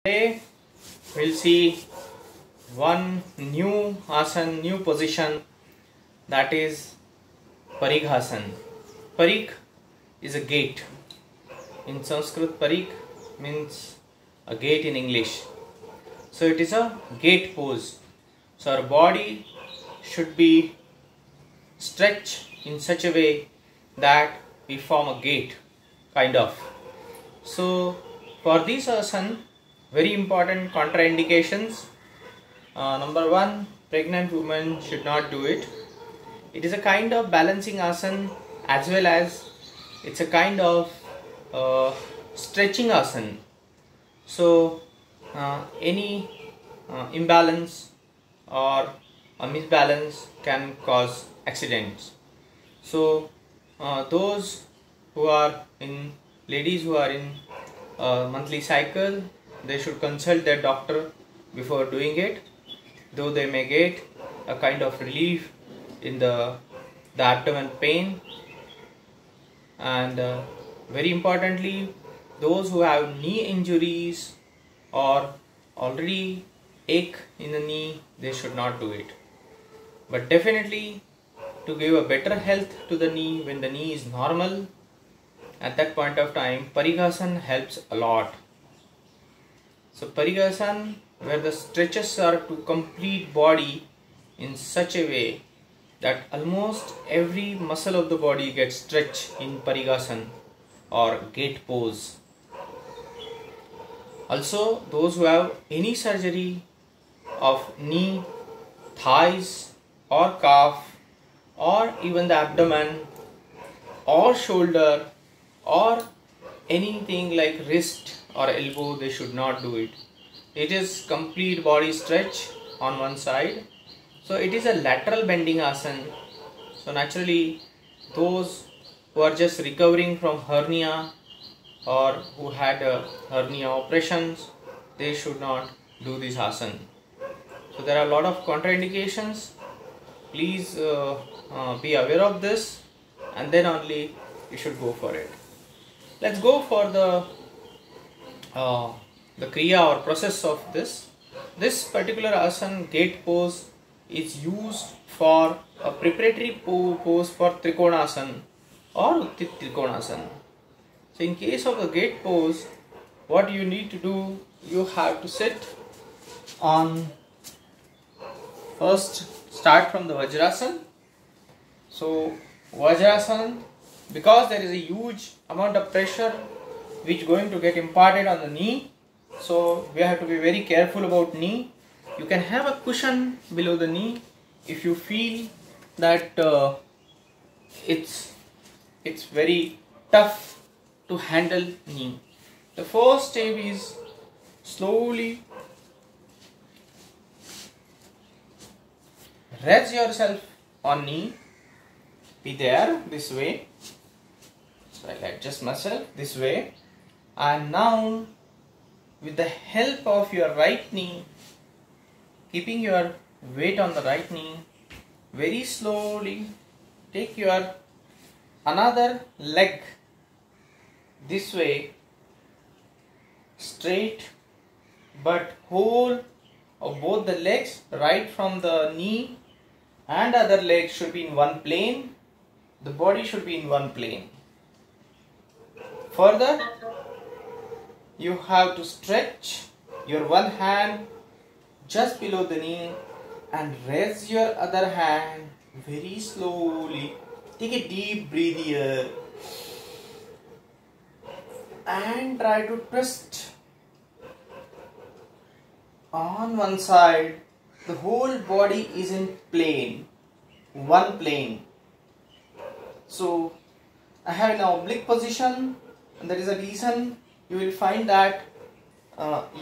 Today we'll see one new asana, new position, that is Parighasana. Parigh is a gate. In Sanskrit, Parigh means a gate in English. So it is a gate pose. So our body should be stretched in such a way that we form a gate, kind of. So for this asana, very important contraindications. Number one, pregnant women should not do it. It is a kind of balancing asana as well as it's a kind of stretching asana. So any imbalance or a misbalance can cause accidents. So those who are in ladies who are in monthly cycle, they should consult their doctor before doing it, though they may get a kind of relief in the abdomen pain. And very importantly, those who have knee injuries or already ache in the knee, they should not do it. But definitely to give a better health to the knee when the knee is normal, at that point of time, Parighasana helps a lot. So Parighasana, where the stretches are to complete body in such a way that almost every muscle of the body gets stretched in Parighasana or gate pose. Also, those who have any surgery of knee, thighs or calf or even the abdomen or shoulder or anything like wrist or elbow, they should not do it. It is complete body stretch on one side. So it is a lateral bending asana. So naturally those who are just recovering from hernia or who had hernia operations, they should not do this asana. So there are a lot of contraindications. Please be aware of this, and then only you should go for it. Let's go for the kriya or process of this. This particular asana, gate pose, is used for a preparatory pose for Trikonasana or Utthita Trikonasana. So in case of the gate pose, what you need to do, you have to sit on, first start from the Vajrasana. So Vajrasana, because there is a huge amount of pressure which is going to get imparted on the knee, so we have to be very careful about knee. You can have a cushion below the knee if you feel that it's very tough to handle knee. The first step is slowly raise yourself on knee. Be there this way. So I'll adjust myself this way, and now with the help of your right knee, keeping your weight on the right knee, very slowly take your another leg this way, straight, but whole of both the legs, right from the knee and other leg should be in one plane. The body should be in one plane. Further, you have to stretch your one hand just below the knee and raise your other hand very slowly. Take a deep breath here and try to twist on one side. The whole body is in plane, one plane. So I have an oblique position, and that is the reason you will find that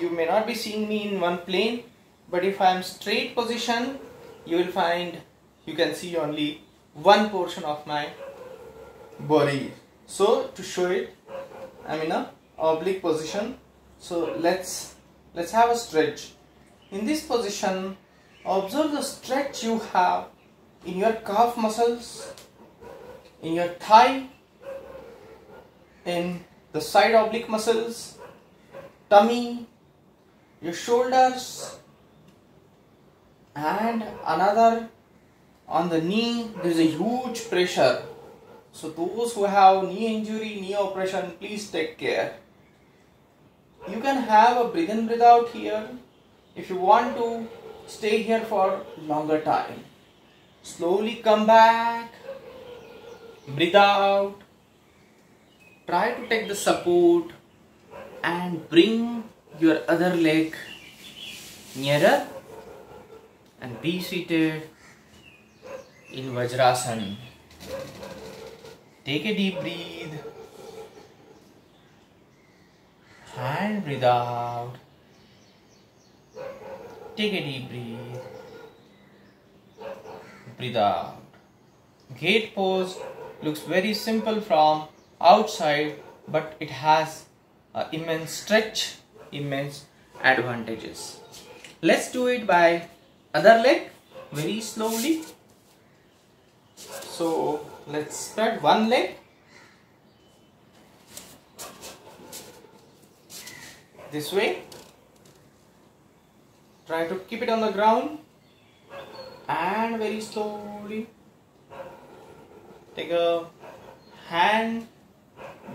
you may not be seeing me in one plane, but if I am straight position, you will find you can see only one portion of my body. So to show it, I am in a oblique position. So let's have a stretch. In this position, observe the stretch you have in your calf muscles, in your thigh, in the side oblique muscles, tummy, your shoulders, and another on the knee. There is a huge pressure. So those who have knee injury, knee operation, please take care. You can have a breathe in, breathe out here if you want to stay here for longer time. Slowly come back, breathe out, try to take the support and bring your other leg nearer and be seated in Vajrasana. Take a deep breath and breathe out. Take a deep breath. Breathe out. Gate pose looks very simple from outside, but it has immense stretch, immense advantages. Let's do it by other leg very slowly. So let's spread one leg. This way. Try to keep it on the ground and very slowly take a hand,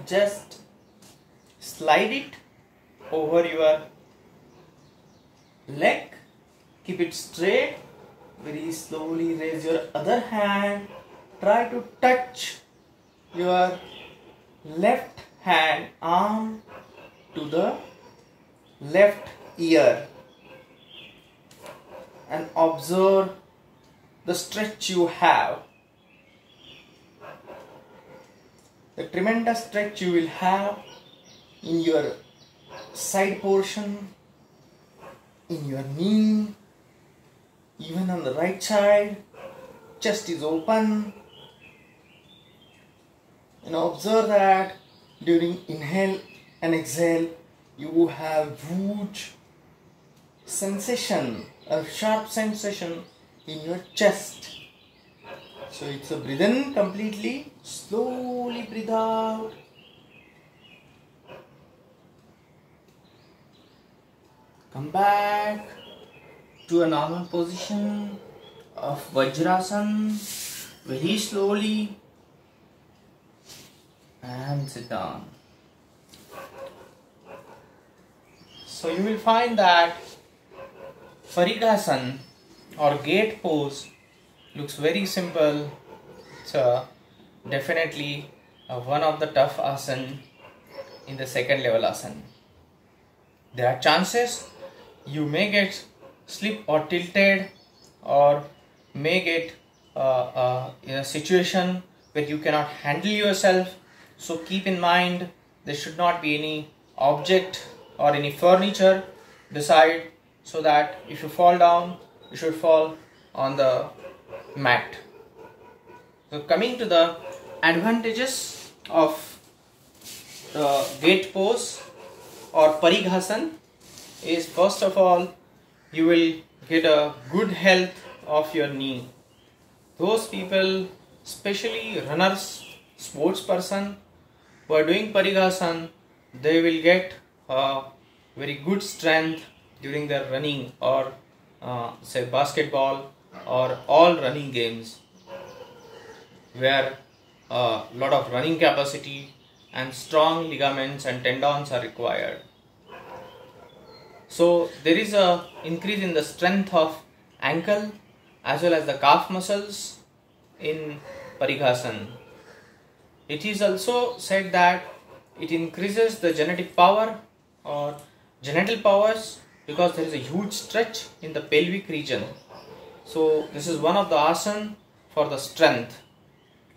just slide it over your leg, keep it straight, very slowly raise your other hand, try to touch your left hand arm to the left ear and observe the stretch you have. The tremendous stretch you will have in your side portion, in your knee, even on the right side. Chest is open. And observe that during inhale and exhale you have huge sensation, a sharp sensation in your chest. So it's a breathe in completely, slowly breathe out. Come back to a normal position of Vajrasana very slowly and sit down. So you will find that Parighasana or gate pose looks very simple. It's definitely one of the tough asana in the second level asana. There are chances you may get slip or tilted or may get in a situation where you cannot handle yourself. So keep in mind there should not be any object or any furniture beside, so that if you fall down you should fall on the mat. So coming to the advantages of the gate pose or Parighasana is, first of all, you will get a good health of your knee. Those people, especially runners, sports person who are doing Parighasana, they will get very good strength during their running or say basketball or all running games, where a lot of running capacity and strong ligaments and tendons are required. So there is a increase in the strength of ankle as well as the calf muscles in Parighasana. It is also said that it increases the genetic power or genital powers, because there is a huge stretch in the pelvic region. So this is one of the asana for the strength.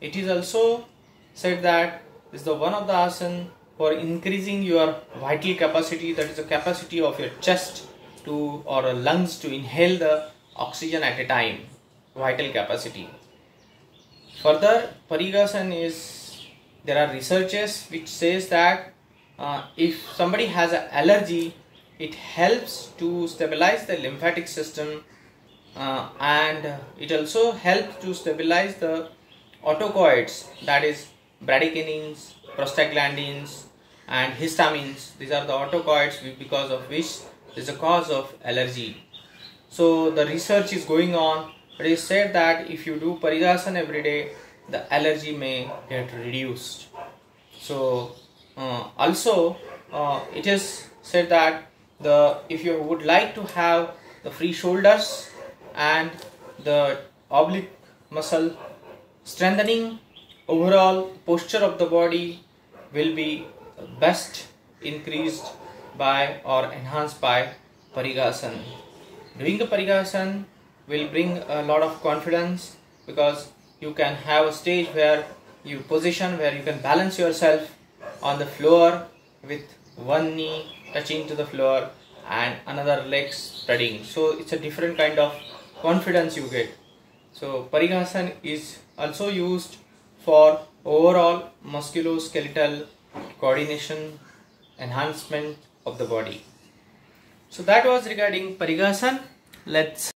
It is also said that this is the one of the asana for increasing your vital capacity, that is the capacity of your chest to or lungs to inhale the oxygen at a time, vital capacity. Further, Parighasana is, there are researches which says that if somebody has an allergy, it helps to stabilize the lymphatic system and it also helps to stabilize the autocoids, that is bradykinins, prostaglandins and histamines. These are the autocoids because of which is a cause of allergy. So the research is going on. It is said that if you do Parighasana every day, the allergy may get reduced. So also it is said that if you would like to have the free shoulders and the oblique muscle strengthening, overall posture of the body will be best increased by or enhanced by Parighasana. Doing the Parighasana will bring a lot of confidence, because you can have a stage where you position where you can balance yourself on the floor with one knee touching to the floor and another leg spreading. So it's a different kind of confidence you get. So Parighasana is also used for overall musculoskeletal coordination, enhancement of the body. So that was regarding Parighasana. Let's